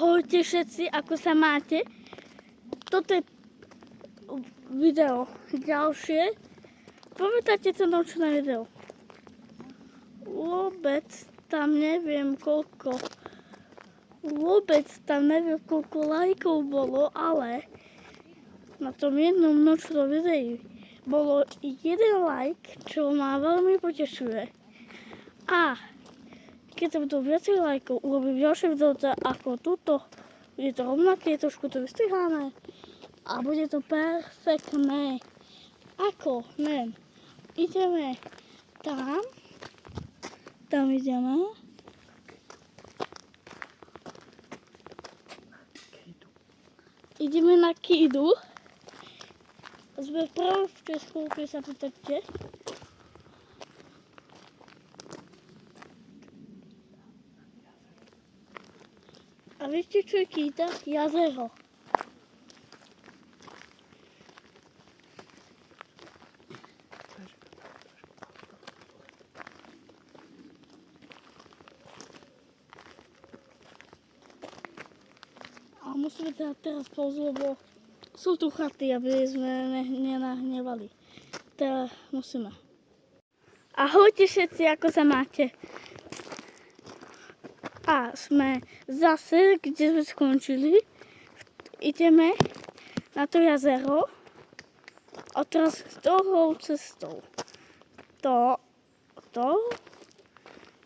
Ahojte všetci, ako sa máte? Toto je video ďalšie. Pamätáte to nočné video? Vôbec tam neviem koľko lajkov bolo, ale na tom jednom nočnom videu bolo 1 like, čo ma veľmi potešuje. A keď to budú viacej lajkov, urobím ďalšie video ako túto. Bude to rovnaké, trošku to vystrihané a bude to perfektné. Ako? Neviem. Ideme tam ideme. Ideme na Kidu. Sme práve v Česku, keď sa pýtate. A viete, čo je Kida? Jazero. A musíme teda teraz pauzu, lebo sú tu chaty, aby sme nenahnevali. Teda musíme. Ahojte všetci, ako sa máte? A sme zase, kde sme skončili. Ideme na to jazero. A teraz touhou cestou.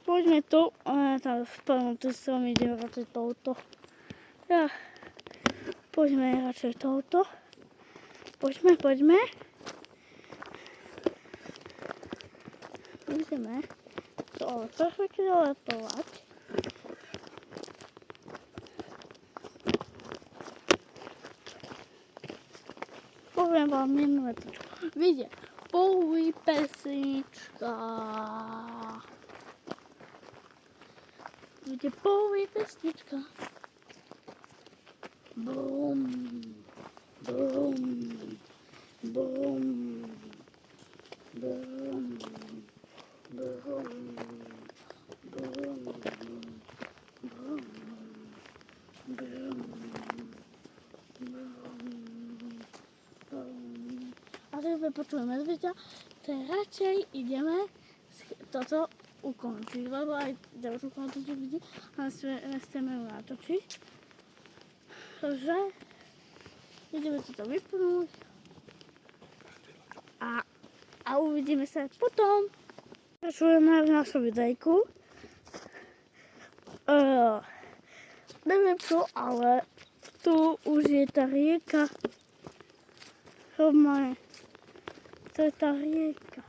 Poďme tu. Tam spadnú cestou, my ideme radšej touto. Poďme radšej touto. Poďme. Ideme to ale perfektne letovať. Poviem vám jednu vetičku. Vidíte, poví pesnička. Vidíte, poví pesnička. Bum, bum, bum, bum, bum, bum, bum, a teraz počujeme medveďa, tak radšej ideme toto ukončiť, lebo aj ďalšiu kontočku vidí a nechceme ju natočiť. Takže ideme toto vypnúť a uvidíme sa potom. Počujeme v našu videjku. Neviem čo, ale tu už je tá rieka. Rovné. To je tá rieka.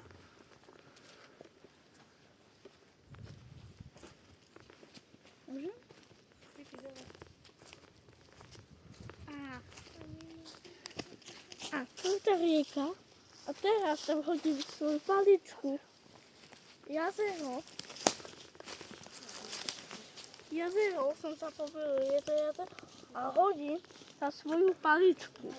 Môžem? A tu je tá rieka. A teraz tam hodím svoju paličku. Jazero som sa povedal, je to jazero. A hodím na svoju paličku.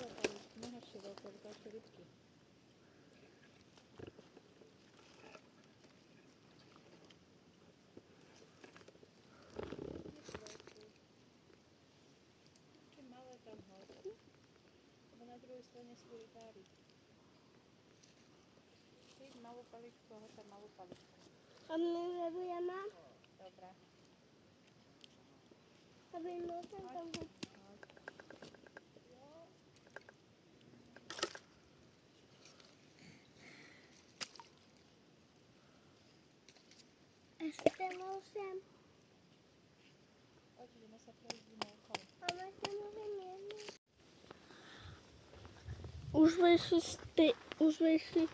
Na druhej strane sú rytári. Ty malú paličku a hoď malú paličku. A my robujeme? Dobre. Aby môžem tam byť. Ešte môžem. Poď, ideme sa prejsť okolo. Ale ešte môžem jednu. Už vešli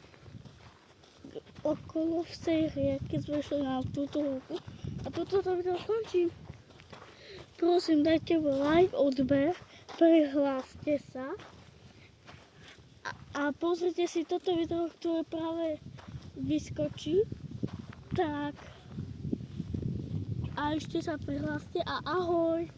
okolo v tej rieke, sme šli na túto ruku a toto video končím. Prosím, dajte like, odber, prihláste sa a pozrite si toto video, ktoré práve vyskočí. Tak a ešte sa prihláste a ahoj.